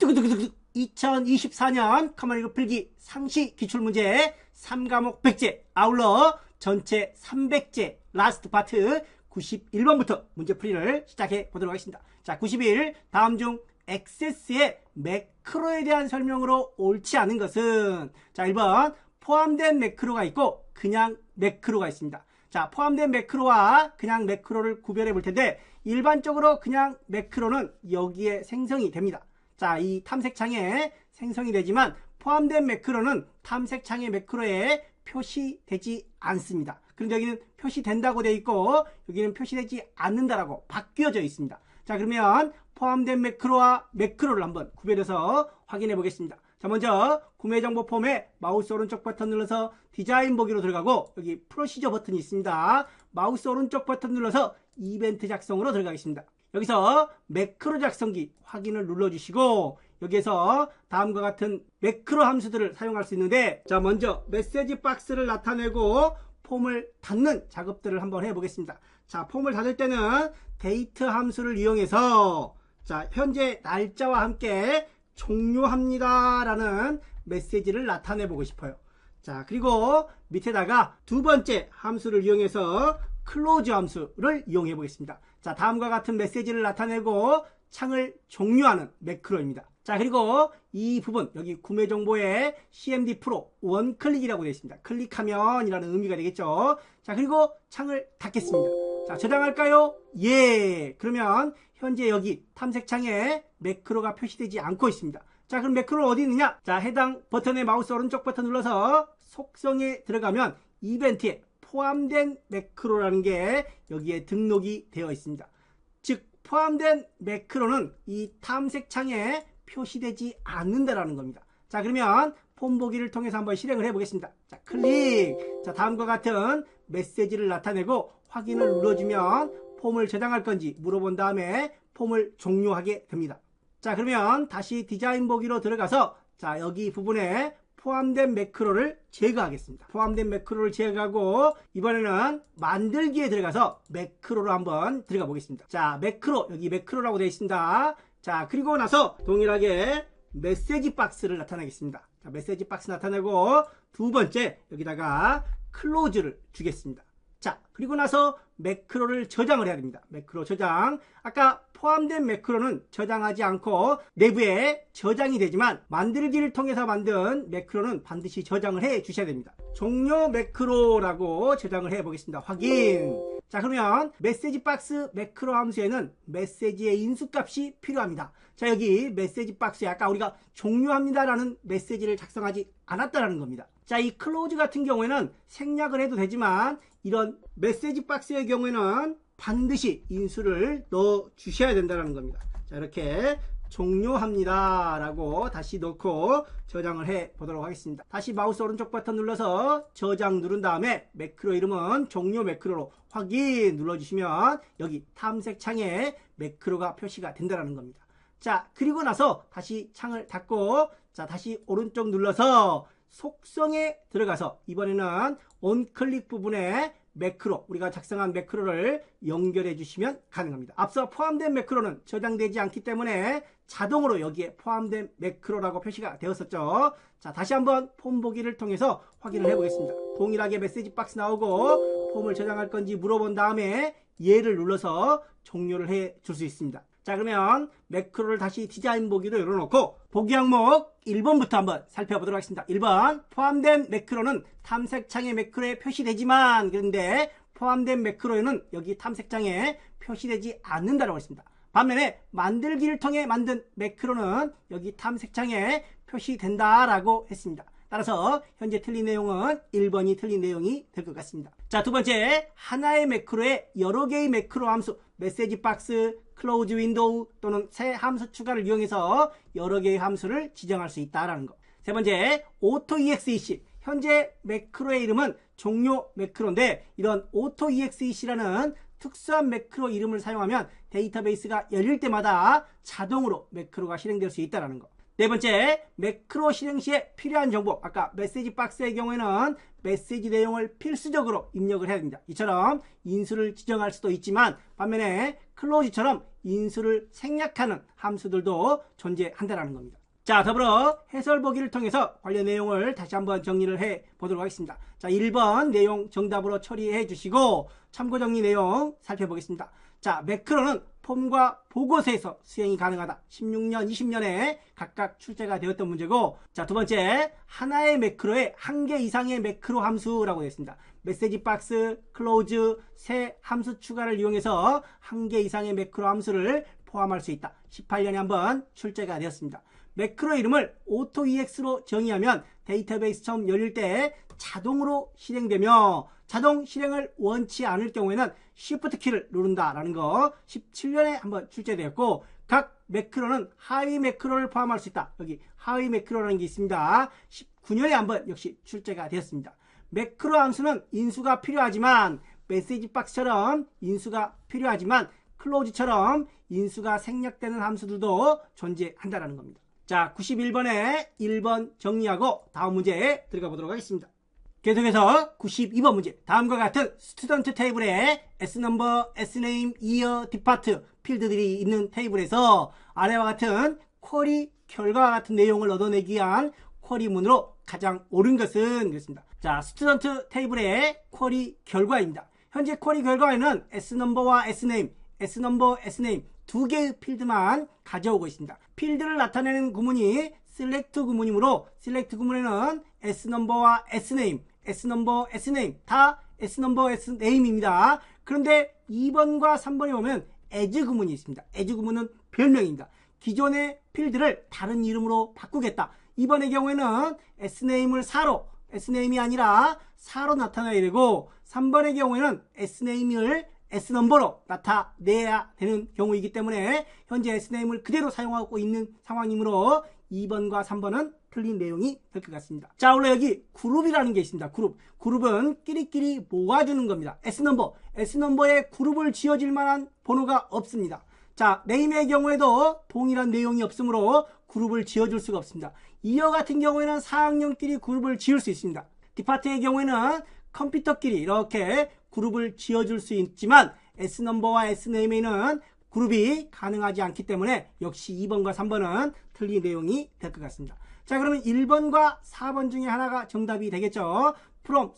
두구두구두구 2024년 커머니그 필기 상시 기출문제 3과목 100제 아울러 전체 300제 라스트 파트 91번부터 문제풀이를 시작해 보도록 하겠습니다. 자, 91 다음 중 액세스의 매크로에 대한 설명으로 옳지 않은 것은, 자, 1번 포함된 매크로가 있고 그냥 매크로가 있습니다. 자, 포함된 매크로와 그냥 매크로를 구별해 볼 텐데, 일반적으로 그냥 매크로는 여기에 생성이 됩니다. 자, 이 탐색창에 생성이 되지만 포함된 매크로는 탐색창의 매크로에 표시되지 않습니다. 그런데 여기는 표시된다고 되어 있고 여기는 표시되지 않는다라고 바뀌어져 있습니다. 자, 그러면 포함된 매크로와 매크로를 한번 구별해서 확인해 보겠습니다. 자, 먼저 구매정보 폼에 마우스 오른쪽 버튼 눌러서 디자인 보기로 들어가고 여기 프로시저 버튼이 있습니다. 마우스 오른쪽 버튼 눌러서 이벤트 작성으로 들어가겠습니다. 여기서 매크로 작성기 확인을 눌러주시고 여기에서 다음과 같은 매크로 함수들을 사용할 수 있는데, 자, 먼저 메시지 박스를 나타내고 폼을 닫는 작업들을 한번 해보겠습니다. 자, 폼을 닫을 때는 데이트 함수를 이용해서, 자, 현재 날짜와 함께 종료합니다 라는 메시지를 나타내 보고 싶어요. 자, 그리고 밑에다가 두 번째 함수를 이용해서 클로즈 함수를 이용해 보겠습니다. 자, 다음과 같은 메시지를 나타내고 창을 종료하는 매크로입니다. 자, 그리고 이 부분 여기 구매 정보에 CMD 프로 원클릭이라고 되어 있습니다. 클릭하면 이라는 의미가 되겠죠. 자, 그리고 창을 닫겠습니다. 자, 저장할까요? 예. 그러면 현재 여기 탐색창에 매크로가 표시되지 않고 있습니다. 자, 그럼 매크로는 어디 있느냐? 자, 해당 버튼의 마우스 오른쪽 버튼 눌러서 속성에 들어가면 이벤트에 포함된 매크로라는 게 여기에 등록이 되어 있습니다. 즉, 포함된 매크로는 이 탐색창에 표시되지 않는다라는 겁니다. 자, 그러면 폼 보기를 통해서 한번 실행을 해 보겠습니다. 자, 클릭. 자, 다음과 같은 메시지를 나타내고 확인을 눌러주면 폼을 저장할 건지 물어본 다음에 폼을 종료하게 됩니다. 자, 그러면 다시 디자인 보기로 들어가서, 자, 여기 부분에 포함된 매크로를 제거하겠습니다. 포함된 매크로를 제거하고 이번에는 만들기에 들어가서 매크로로 한번 들어가 보겠습니다. 자, 매크로, 여기 매크로라고 되어 있습니다. 자, 그리고 나서 동일하게 메시지 박스를 나타내겠습니다. 자, 메시지 박스 나타내고 두 번째 여기다가 클로즈를 주겠습니다. 자, 그리고 나서 매크로를 저장을 해야 됩니다. 매크로 저장. 아까 포함된 매크로는 저장하지 않고 내부에 저장이 되지만 만들기를 통해서 만든 매크로는 반드시 저장을 해 주셔야 됩니다. 종료 매크로라고 저장을 해 보겠습니다. 확인. 자, 그러면 메시지 박스 매크로 함수에는 메시지의 인수값이 필요합니다. 자, 여기 메시지 박스에 아까 우리가 종료합니다 라는 메시지를 작성하지 않았다라는 겁니다. 자, 이 클로즈 같은 경우에는 생략을 해도 되지만 이런 메시지 박스의 경우에는 반드시 인수를 넣어 주셔야 된다는 겁니다. 자, 이렇게 종료합니다 라고 다시 넣고 저장을 해 보도록 하겠습니다. 다시 마우스 오른쪽 버튼 눌러서 저장 누른 다음에 매크로 이름은 종료 매크로로 확인 눌러주시면 여기 탐색창에 매크로가 표시가 된다는 겁니다. 자, 그리고 나서 다시 창을 닫고, 자, 다시 오른쪽 눌러서 속성에 들어가서 이번에는 온클릭 부분에 매크로, 우리가 작성한 매크로를 연결해 주시면 가능합니다. 앞서 포함된 매크로는 저장되지 않기 때문에 자동으로 여기에 포함된 매크로라고 표시가 되었었죠. 자, 다시 한번 폼 보기를 통해서 확인을 해 보겠습니다. 동일하게 메시지 박스 나오고 폼을 저장할 건지 물어본 다음에 예를 눌러서 종료를 해 줄 수 있습니다. 자, 그러면 매크로를 다시 디자인 보기로 열어놓고 보기 항목 1번부터 한번 살펴보도록 하겠습니다. 1번 포함된 매크로는 탐색창의 매크로에 표시되지만, 그런데 포함된 매크로에는 여기 탐색창에 표시되지 않는다라고 했습니다. 반면에 만들기를 통해 만든 매크로는 여기 탐색창에 표시된다라고 했습니다. 따라서 현재 틀린 내용은 1번이 틀린 내용이 될 것 같습니다. 자, 두 번째, 하나의 매크로에 여러 개의 매크로 함수, 메시지 박스, 클로즈 윈도우 또는 새 함수 추가를 이용해서 여러 개의 함수를 지정할 수 있다라는 것. 세 번째, AutoEXEC. 현재 매크로의 이름은 종료 매크로인데 이런 AutoEXEC라는 특수한 매크로 이름을 사용하면 데이터베이스가 열릴 때마다 자동으로 매크로가 실행될 수 있다는 것. 네 번째, 매크로 실행 시에 필요한 정보. 아까 메시지 박스의 경우에는 메시지 내용을 필수적으로 입력을 해야 됩니다. 이처럼 인수를 지정할 수도 있지만 반면에 클로즈처럼 인수를 생략하는 함수들도 존재한다는 겁니다. 자, 더불어 해설 보기를 통해서 관련 내용을 다시 한번 정리를 해 보도록 하겠습니다. 자, 1번 내용 정답으로 처리해 주시고 참고 정리 내용 살펴보겠습니다. 자, 매크로는 폼과 보고서에서 수행이 가능하다. 16년, 20년에 각각 출제가 되었던 문제고, 자, 두 번째, 하나의 매크로에 한 개 이상의 매크로 함수라고 되어 있습니다. 메시지 박스, 클로즈, 새 함수 추가를 이용해서 한 개 이상의 매크로 함수를 포함할 수 있다. 18년에 한번 출제가 되었습니다. 매크로 이름을 AutoEX로 정의하면 데이터베이스 처음 열릴 때 자동으로 실행되며 자동 실행을 원치 않을 경우에는 Shift 키를 누른다라는 거 17년에 한번 출제되었고, 각 매크로는 하위 매크로를 포함할 수 있다. 여기 하위 매크로라는 게 있습니다. 19년에 한번 역시 출제가 되었습니다. 매크로 함수는 인수가 필요하지만 메시지 박스처럼 인수가 필요하지만 클로즈처럼 인수가 생략되는 함수들도 존재한다는 겁니다. 자, 91번에 1번 정리하고 다음 문제에 들어가 보도록 하겠습니다. 계속해서 92번 문제, 다음과 같은 스튜던트 테이블에 S넘버, S네임, 이어, 디파트 필드들이 있는 테이블에서 아래와 같은 쿼리 결과와 같은 내용을 얻어내기 위한 쿼리문으로 가장 옳은 것은 그렇습니다. 자, 스튜던트 테이블의 쿼리 결과입니다. 현재 쿼리 결과에는 S넘버와 S네임, S넘버, S네임 두 개의 필드만 가져오고 있습니다. 필드를 나타내는 구문이 select 구문이므로 select 구문에는 S넘버와 S네임, S넘버, S네임 다 S넘버, S네임입니다. 그런데 2번과 3번에 보면 as 구문이 있습니다. as 구문은 별명입니다. 기존의 필드를 다른 이름으로 바꾸겠다. 2번의 경우에는 S네임을 4로, S네임이 아니라 4로 나타내야 되고, 3번의 경우에는 S네임을 S넘버로 나타내야 되는 경우이기 때문에 현재 S네임을 그대로 사용하고 있는 상황이므로 2번과 3번은 틀린 내용이 될 것 같습니다. 자, 원래 여기 그룹이라는 게 있습니다. 그룹은 끼리끼리 모아주는 겁니다. S넘버에 그룹을 지어질 만한 번호가 없습니다. 자, 네임의 경우에도 동일한 내용이 없으므로 그룹을 지어줄 수가 없습니다. 이어 같은 경우에는 4학년끼리 그룹을 지을 수 있습니다. 디파트의 경우에는 컴퓨터끼리 이렇게 그룹을 지어줄 수 있지만 S넘버와 S네임에는 그룹이 가능하지 않기 때문에 역시 2번과 3번은 틀린 내용이 될 것 같습니다. 자, 그러면 1번과 4번 중에 하나가 정답이 되겠죠. from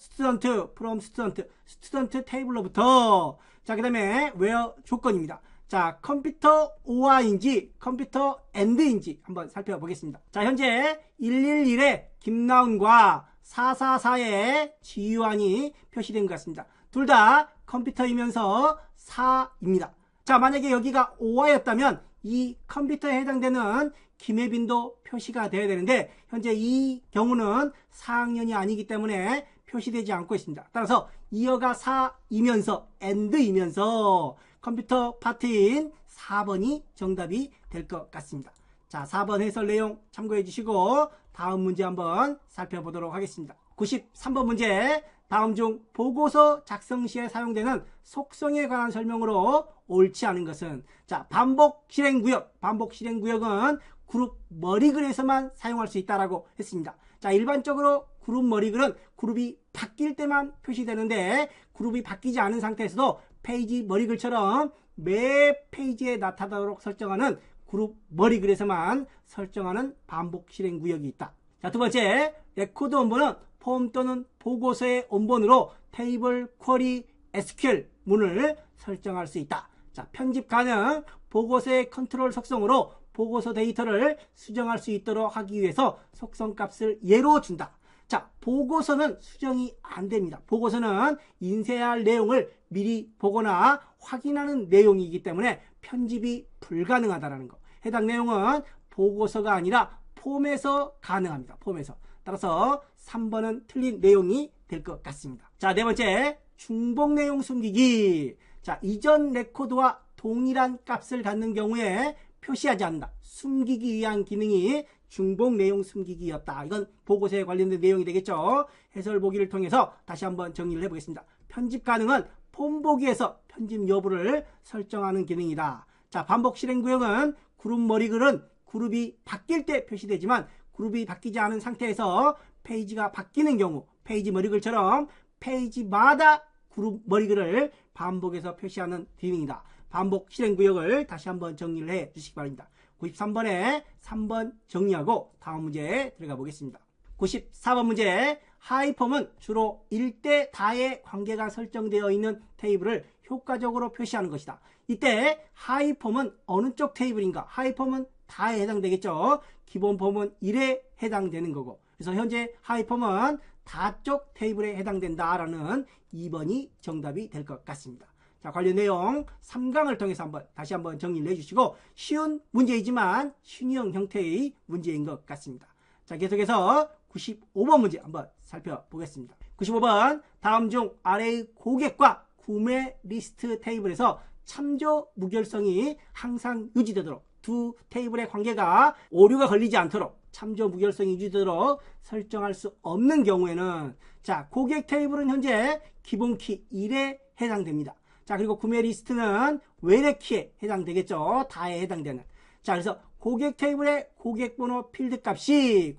student, 스튜던트 테이블로부터. 자, 그 다음에 where 조건입니다. 자, 컴퓨터 or인지 컴퓨터 and인지 한번 살펴보겠습니다. 자, 현재 111에 김나은과 444에 지유한이 표시된 것 같습니다. 둘 다 컴퓨터이면서 4입니다. 자, 만약에 여기가 5화였다면 이 컴퓨터에 해당되는 김혜빈도 표시가 되어야 되는데 현재 이 경우는 4학년이 아니기 때문에 표시되지 않고 있습니다. 따라서 이어가 4이면서 and이면서 컴퓨터 파트인 4번이 정답이 될 것 같습니다. 자, 4번 해설 내용 참고해 주시고 다음 문제 한번 살펴보도록 하겠습니다. 93번 문제, 다음 중 보고서 작성 시에 사용되는 속성에 관한 설명으로 옳지 않은 것은, 자, 반복 실행구역은 그룹 머리글에서만 사용할 수 있다라고 했습니다. 자, 일반적으로 그룹 머리글은 그룹이 바뀔 때만 표시되는데 그룹이 바뀌지 않은 상태에서도 페이지 머리글처럼 매 페이지에 나타나도록 설정하는 그룹 머리글에서만 설정하는 반복 실행구역이 있다. 자, 두 번째, 레코드 원본은 폼 또는 보고서의 원본으로 테이블, 쿼리, SQL 문을 설정할 수 있다. 자, 편집 가능, 보고서의 컨트롤 속성으로 보고서 데이터를 수정할 수 있도록 하기 위해서 속성 값을 예로 준다. 자, 보고서는 수정이 안 됩니다. 보고서는 인쇄할 내용을 미리 보거나 확인하는 내용이기 때문에 편집이 불가능하다는 거. 해당 내용은 보고서가 아니라 폼에서 가능합니다. 폼에서. 따라서 3번은 틀린 내용이 될 것 같습니다. 자, 네 번째, 중복 내용 숨기기. 자, 이전 레코드와 동일한 값을 갖는 경우에 표시하지 않는다. 숨기기 위한 기능이 중복 내용 숨기기였다. 이건 보고서에 관련된 내용이 되겠죠. 해설 보기를 통해서 다시 한번 정리를 해보겠습니다. 편집 가능은 폼 보기에서 편집 여부를 설정하는 기능이다. 자, 반복 실행 구역은 그룹 머리글은 그룹이 바뀔 때 표시되지만 그룹이 바뀌지 않은 상태에서 페이지가 바뀌는 경우 페이지 머리글처럼 페이지마다 그룹 머리글을 반복해서 표시하는 기능이다. 반복 실행구역을 다시 한번 정리를 해 주시기 바랍니다. 93번에 3번 정리하고 다음 문제에 들어가 보겠습니다. 94번 문제, 하이펌은 주로 일대 다의 관계가 설정되어 있는 테이블을 효과적으로 표시하는 것이다. 이때 하이펌은 어느 쪽 테이블인가? 하이펌은 다에 해당되겠죠. 기본펌은 1에 해당되는 거고. 그래서 현재 하이펌은 다 쪽 테이블에 해당된다라는 2번이 정답이 될 것 같습니다. 자, 관련 내용 3강을 통해서 다시 한번 정리를 해주시고 쉬운 문제이지만 신형 형태의 문제인 것 같습니다. 자, 계속해서 95번 문제 한번 살펴보겠습니다. 95번, 다음 중 아래의 고객과 구매 리스트 테이블에서 참조 무결성이 항상 유지되도록 두 테이블의 관계가 오류가 걸리지 않도록 참조 무결성이 유지되도록 설정할 수 없는 경우에는, 자, 고객 테이블은 현재 기본키 1에 해당됩니다. 자, 그리고 구매 리스트는 외래키에 해당되겠죠. 다에 해당되는. 자, 그래서 고객 테이블의 고객번호 필드값이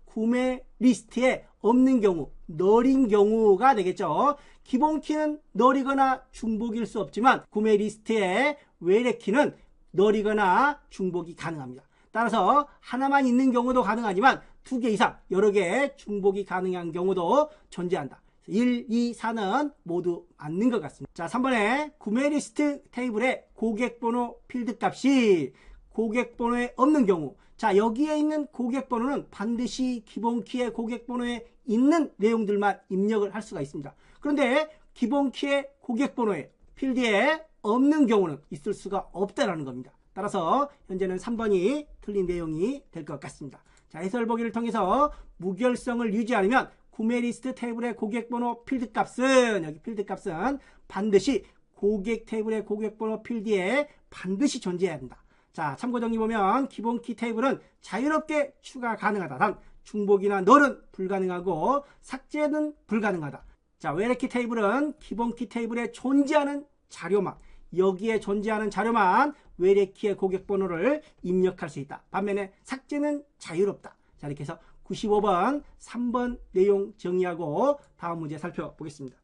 구매 리스트에 없는 경우, 널인 경우가 되겠죠. 기본키는 널이거나 중복일 수 없지만 구매 리스트의 외래키는 널이거나 중복이 가능합니다. 따라서 하나만 있는 경우도 가능하지만 2개 이상 여러 개 중복이 가능한 경우도 존재한다. 1, 2, 4는 모두 맞는 것 같습니다. 자, 3번에 구매 리스트 테이블의 고객번호 필드값이 고객번호에 없는 경우, 자, 여기에 있는 고객번호는 반드시 기본키의 고객번호에 있는 내용들만 입력을 할 수가 있습니다. 그런데 기본키의 고객번호에 필드에 없는 경우는 있을 수가 없다라는 겁니다. 따라서 현재는 3번이 틀린 내용이 될 것 같습니다. 자, 해설 보기를 통해서 무결성을 유지하려면 구매 리스트 테이블의 고객번호 필드값은, 여기 필드값은 반드시 고객 테이블의 고객번호 필드에 반드시 존재해야 한다. 자, 참고 정리 보면 기본키 테이블은 자유롭게 추가 가능하다. 단 중복이나 널은 불가능하고 삭제는 불가능하다. 자, 외래키 테이블은 기본키 테이블에 존재하는 자료만, 여기에 존재하는 자료만 외래키의 고객번호를 입력할 수 있다. 반면에 삭제는 자유롭다. 자, 이렇게 해서 95번 3번 내용 정리하고 다음 문제 살펴보겠습니다.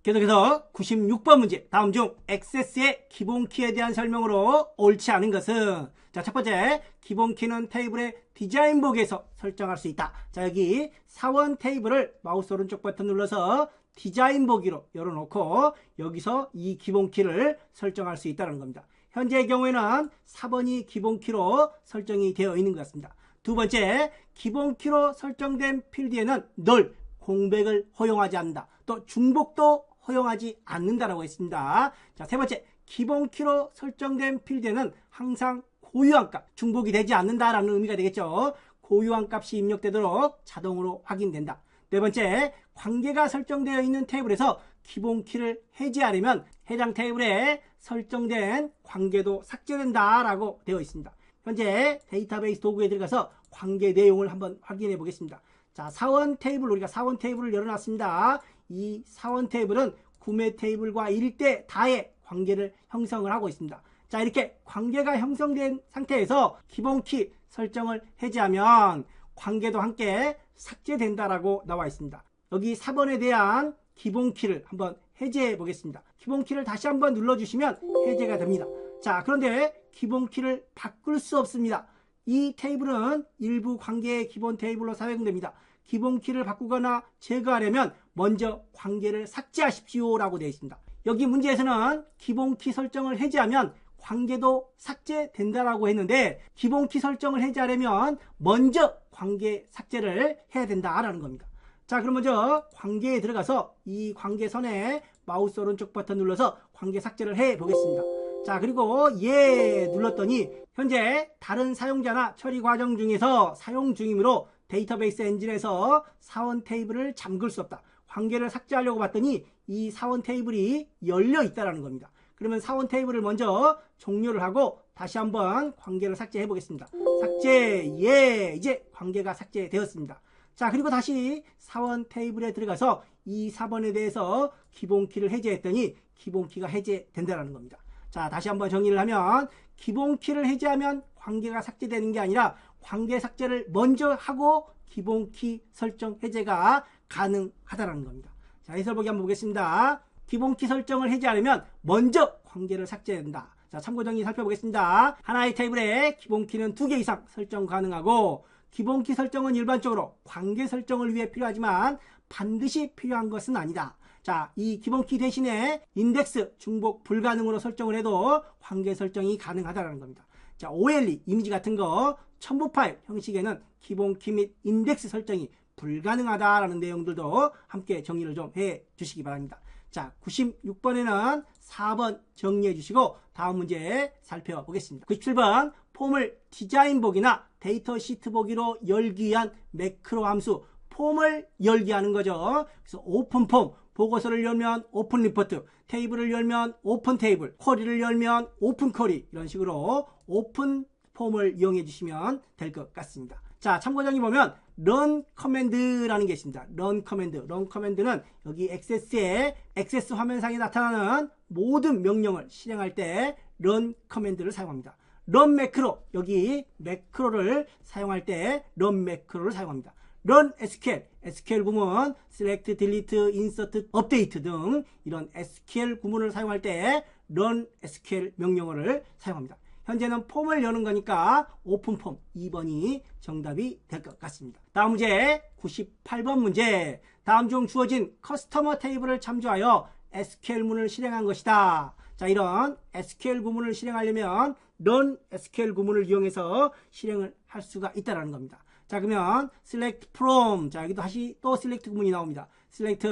계속해서 96번 문제, 다음 중 액세스의 기본키에 대한 설명으로 옳지 않은 것은, 자, 첫 번째, 기본키는 테이블의 디자인북에서 설정할 수 있다. 자, 여기 사원 테이블을 마우스 오른쪽 버튼 눌러서 디자인 보기로 열어놓고 여기서 이 기본키를 설정할 수 있다는 겁니다. 현재의 경우에는 4번이 기본키로 설정이 되어 있는 것 같습니다. 두 번째, 기본키로 설정된 필드에는 널, 공백을 허용하지 않는다. 또 중복도 허용하지 않는다라고 했습니다. 자, 세 번째, 기본키로 설정된 필드에는 항상 고유한 값, 중복이 되지 않는다라는 의미가 되겠죠. 고유한 값이 입력되도록 자동으로 확인된다. 네 번째, 관계가 설정되어 있는 테이블에서 기본키를 해제하려면 해당 테이블에 설정된 관계도 삭제된다라고 되어 있습니다. 현재 데이터베이스 도구에 들어가서 관계 내용을 한번 확인해 보겠습니다. 자, 사원 테이블, 우리가 사원 테이블을 열어놨습니다. 이 사원 테이블은 구매 테이블과 일대 다의 관계를 형성을 하고 있습니다. 자, 이렇게 관계가 형성된 상태에서 기본키 설정을 해제하면 관계도 함께 삭제된다라고 나와 있습니다. 여기 4번에 대한 기본키를 한번 해제해 보겠습니다. 기본키를 다시 한번 눌러주시면 해제가 됩니다. 자, 그런데 기본키를 바꿀 수 없습니다. 이 테이블은 일부 관계의 기본 테이블로 사용됩니다. 기본키를 바꾸거나 제거하려면 먼저 관계를 삭제하십시오 라고 되어 있습니다. 여기 문제에서는 기본키 설정을 해제하면 관계도 삭제된다라고 했는데 기본키 설정을 해제하려면 먼저 관계 삭제를 해야 된다라는 겁니다. 자, 그럼 먼저 관계에 들어가서 이 관계선에 마우스 오른쪽 버튼 눌러서 관계 삭제를 해 보겠습니다. 자, 그리고 예 눌렀더니 현재 다른 사용자나 처리 과정 중에서 사용 중이므로 데이터베이스 엔진에서 사원 테이블을 잠글 수 없다. 관계를 삭제하려고 봤더니 이 사원 테이블이 열려 있다는 겁니다. 그러면 사원 테이블을 먼저 종료를 하고 다시 한번 관계를 삭제해 보겠습니다. 삭제, 예, 이제 관계가 삭제되었습니다. 자, 그리고 다시 사원 테이블에 들어가서 이 4번에 대해서 기본키를 해제했더니 기본키가 해제된다는 겁니다. 자, 다시 한번 정리를 하면 기본 키를 해제하면 관계가 삭제되는 게 아니라 관계 삭제를 먼저 하고 기본 키 설정 해제가 가능하다는 겁니다. 자, 해설 보기 한번 보겠습니다. 기본 키 설정을 해제하려면 먼저 관계를 삭제된다. 자, 참고 정리 살펴보겠습니다. 하나의 테이블에 기본 키는 2개 이상 설정 가능하고, 기본 키 설정은 일반적으로 관계 설정을 위해 필요하지만 반드시 필요한 것은 아니다. 자, 이 기본 키 대신에 인덱스 중복 불가능으로 설정을 해도 관계 설정이 가능하다는 겁니다. 자, OLE 이미지 같은 거 첨부 파일 형식에는 기본 키 및 인덱스 설정이 불가능하다라는 내용들도 함께 정리를 좀 해 주시기 바랍니다. 자, 96번에는 4번 정리해 주시고 다음 문제 살펴보겠습니다. 97번 폼을 디자인 보기나 데이터 시트 보기로 열기 위한 매크로 함수 폼을 열기 하는 거죠. 그래서 오픈 폼, 보고서를 열면 오픈 리포트, 테이블을 열면 오픈 테이블, 쿼리를 열면 오픈 쿼리, 이런 식으로 오픈 폼을 이용해 주시면 될 것 같습니다. 자, 참고정의 보면 run 커맨드라는 게 있습니다. run 커맨드는 여기 액세스 화면상에 나타나는 모든 명령을 실행할 때 run 커맨드를 사용합니다. run 매크로, 여기 매크로를 사용할 때 run 매크로를 사용합니다. run SQL 구문, select, delete, insert, update 등 이런 SQL 구문을 사용할 때 run SQL 명령어를 사용합니다. 현재는 폼을 여는 거니까 오픈 폼 2번이 정답이 될 것 같습니다. 다음 문제 98번 문제. 다음 중 주어진 커스터머 테이블을 참조하여 SQL문을 실행한 것이다. 자, 이런 SQL 구문을 실행하려면 run SQL 구문을 이용해서 실행을 할 수가 있다는 겁니다. 자, 그러면 select from, 자, 여기도 다시 또 select 구문이 나옵니다. select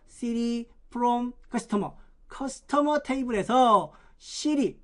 city from customer, 커스터머 테이블에서 시리,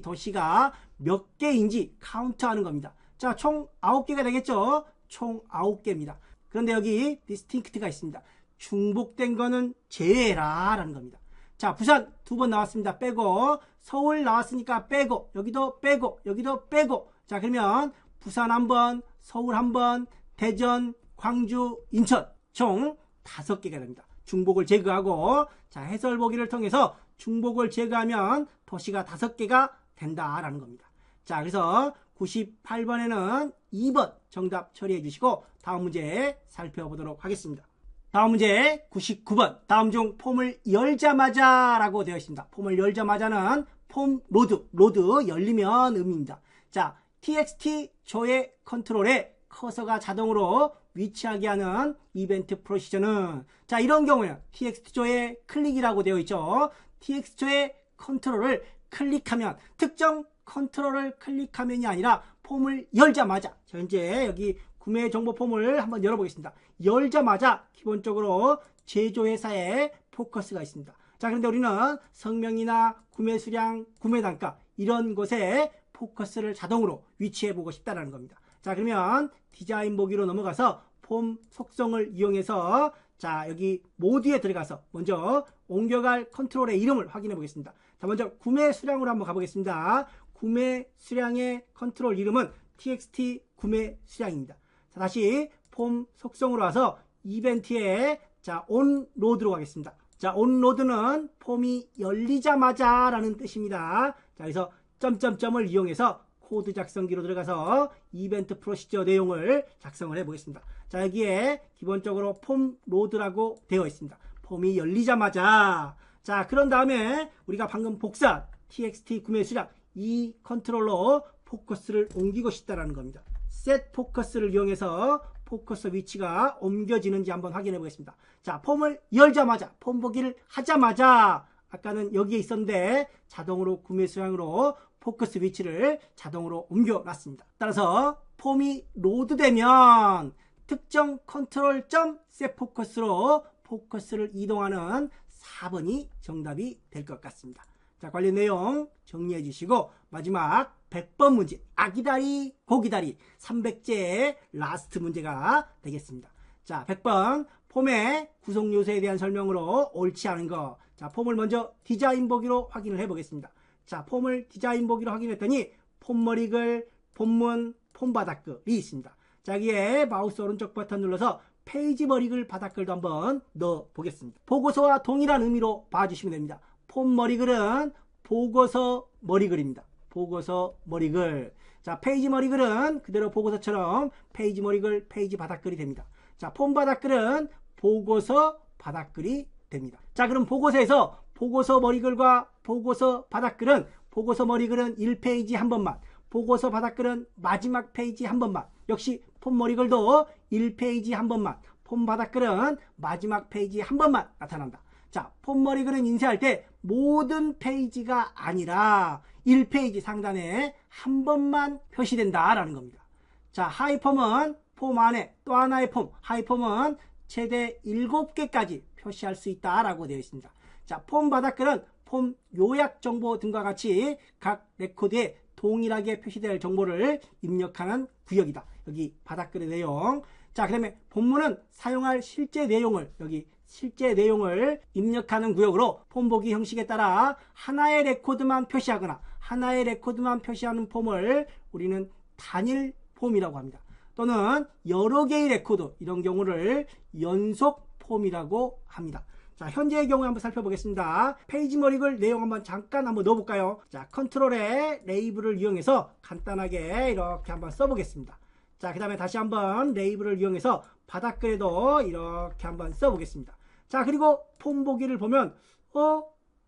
도시가 몇 개인지 카운트하는 겁니다. 자, 총 9개가 되겠죠? 총 9개입니다. 그런데 여기 distinct가 있습니다. 중복된 거는 제외해라 라는 겁니다. 자, 부산 2번 나왔습니다. 빼고, 서울 나왔으니까 빼고, 여기도 빼고, 여기도 빼고. 자, 그러면 부산 1번, 서울 1번, 대전, 광주, 인천 총 5개가 됩니다. 중복을 제거하고, 자, 해설 보기를 통해서 중복을 제거하면 도시가 5개가 된다라는 겁니다. 자, 그래서 98번에는 2번 정답 처리해 주시고 다음 문제 살펴보도록 하겠습니다. 다음 문제 99번. 다음 중 폼을 열자마자 라고 되어 있습니다. 폼을 열자마자는 폼 로드 열리면 의미입니다. 자, txt 조회 컨트롤에 커서가 자동으로 위치하게 하는 이벤트 프로시저는, 자, 이런 경우에는 txt 조회 클릭이라고 되어 있죠. txt 조회 컨트롤을 클릭하면, 특정 컨트롤을 클릭하면이 아니라 폼을 열자마자, 현재 여기 구매 정보 폼을 한번 열어보겠습니다. 열자마자 기본적으로 제조회사에 포커스가 있습니다. 자, 그런데 우리는 성명이나 구매 수량, 구매 단가 이런 곳에 포커스를 자동으로 위치해 보고 싶다는 겁니다. 자, 그러면 디자인 보기로 넘어가서 폼 속성을 이용해서, 자, 여기 모드에 들어가서 먼저 옮겨갈 컨트롤의 이름을 확인해 보겠습니다. 자, 먼저 구매 수량으로 한번 가보겠습니다. 구매 수량의 컨트롤 이름은 txt 구매 수량입니다. 자, 다시 폼 속성으로 와서 이벤트에, 자, 온로드로 가겠습니다. 자, 온로드는 폼이 열리자마자 라는 뜻입니다. 자, 그래서 점점점을 이용해서 코드 작성기로 들어가서 이벤트 프로시저 내용을 작성을 해 보겠습니다. 자, 여기에 기본적으로 폼 로드라고 되어 있습니다. 폼이 열리자마자. 자, 그런 다음에 우리가 방금 복사 txt 구매 수량 이 컨트롤로 포커스를 옮기고 싶다라는 겁니다. set 포커스를 이용해서 포커스 위치가 옮겨지는지 한번 확인해 보겠습니다. 자, 폼을 열자마자, 폼 보기를 하자마자, 아까는 여기에 있었는데 자동으로 구매 수량으로 포커스 위치를 자동으로 옮겨놨습니다. 따라서 폼이 로드되면 특정 컨트롤 점 set 포커스로 포커스를 이동하는 4번이 정답이 될 것 같습니다. 자, 관련 내용 정리해 주시고 마지막 100번 문제, 아기다리 고기다리 300제 라스트 문제가 되겠습니다. 자, 100번 폼의 구성 요소에 대한 설명으로 옳지 않은 거. 자, 폼을 먼저 디자인 보기로 확인을 해 보겠습니다. 자, 폼을 디자인 보기로 확인했더니 폼 머리글, 폼문, 폼 바닥글이 있습니다. 자, 여기에 마우스 오른쪽 버튼 눌러서 페이지 머리글 바닥글도 한번 넣어 보겠습니다. 보고서와 동일한 의미로 봐주시면 됩니다. 폼 머리글은 보고서 머리글입니다. 보고서 머리글. 자, 페이지 머리글은 그대로 보고서처럼 페이지 머리글, 페이지 바닥글이 됩니다. 자, 폼 바닥글은 보고서 바닥글이 됩니다. 자, 그럼 보고서에서 보고서 머리글과 보고서 바닥글은 보고서 머리글은 1페이지 한 번만, 보고서 바닥글은 마지막 페이지 한 번만, 역시 폼 머리글도 1페이지 한 번만, 폼 바닥글은 마지막 페이지 한 번만 나타난다. 자, 폼 머리글은 인쇄할 때 모든 페이지가 아니라 1페이지 상단에 한 번만 표시된다라는 겁니다. 자, 하이폼은 폼 안에 또 하나의 폼, 하이폼은 최대 7개까지 표시할 수 있다라고 되어 있습니다. 자, 폼 바닥글은 폼 요약 정보 등과 같이 각 레코드에 동일하게 표시될 정보를 입력하는 구역이다. 여기 바닥글의 내용. 자, 그 다음에 본문은 사용할 실제 내용을, 여기 실제 내용을 입력하는 구역으로 폼 보기 형식에 따라 하나의 레코드만 표시하거나 하나의 레코드만 표시하는 폼을 우리는 단일 폼이라고 합니다. 또는 여러 개의 레코드, 이런 경우를 연속 폼이라고 합니다. 자, 현재의 경우 한번 살펴보겠습니다. 페이지 머리글 내용 잠깐 한번 넣어볼까요? 자, 컨트롤의 레이블을 이용해서 간단하게 이렇게 한번 써보겠습니다. 자, 그 다음에 다시 한번 레이블을 이용해서 바닥글에도 이렇게 한번 써보겠습니다. 자, 그리고 폼 보기를 보면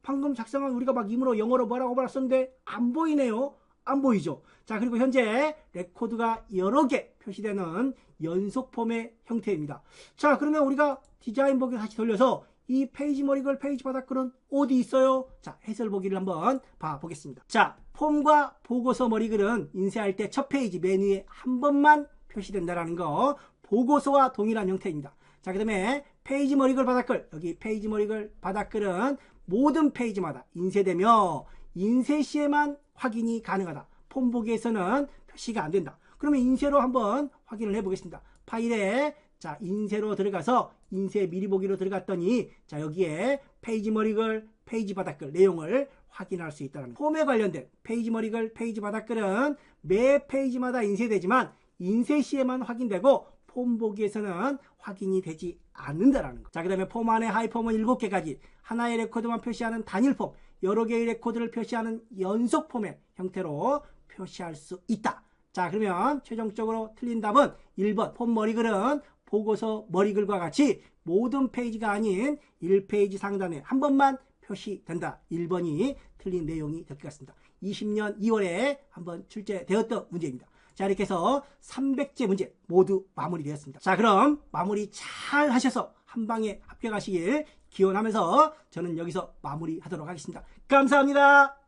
방금 작성한 우리가 막 임으로 영어로 뭐라고 썼는데 안 보이네요. 안 보이죠? 자, 그리고 현재 레코드가 여러 개 표시되는 연속 폼의 형태입니다. 자, 그러면 우리가 디자인 보기를 다시 돌려서 이 페이지 머리글, 페이지 바닥글은 어디 있어요? 자, 해설 보기를 한번 봐보겠습니다. 자, 폼과 보고서 머리글은 인쇄할 때 첫 페이지 맨 위에 한 번만 표시된다라는 거, 보고서와 동일한 형태입니다. 자, 그 다음에 페이지 머리글, 바닥글, 여기 페이지 머리글, 바닥글은 모든 페이지마다 인쇄되며 인쇄 시에만 확인이 가능하다. 폼 보기에서는 표시가 안 된다. 그러면 인쇄로 한번 확인을 해 보겠습니다. 파일에 자, 인쇄로 들어가서 인쇄 미리 보기로 들어갔더니 자, 여기에 페이지 머리글, 페이지 바닥글 내용을 확인할 수 있다는 폼에 관련된 페이지 머리글, 페이지 바닥글은 매 페이지마다 인쇄되지만 인쇄 시에만 확인되고 폼 보기에서는 확인이 되지 않는다라는 거. 자, 그 다음에 폼 안에 하이폼은 7개까지, 하나의 레코드만 표시하는 단일 폼, 여러 개의 레코드를 표시하는 연속 폼의 형태로 표시할 수 있다. 자, 그러면 최종적으로 틀린 답은 1번 폼 머리글은 보고서 머리글과 같이 모든 페이지가 아닌 1페이지 상단에 한 번만 표시된다. 1번이 틀린 내용이 될 것 같습니다. 20년 2월에 한번 출제되었던 문제입니다. 자, 이렇게 해서 300제 문제 모두 마무리되었습니다. 자, 그럼 마무리 잘 하셔서 한 방에 합격하시길 기원하면서 저는 여기서 마무리하도록 하겠습니다. 감사합니다.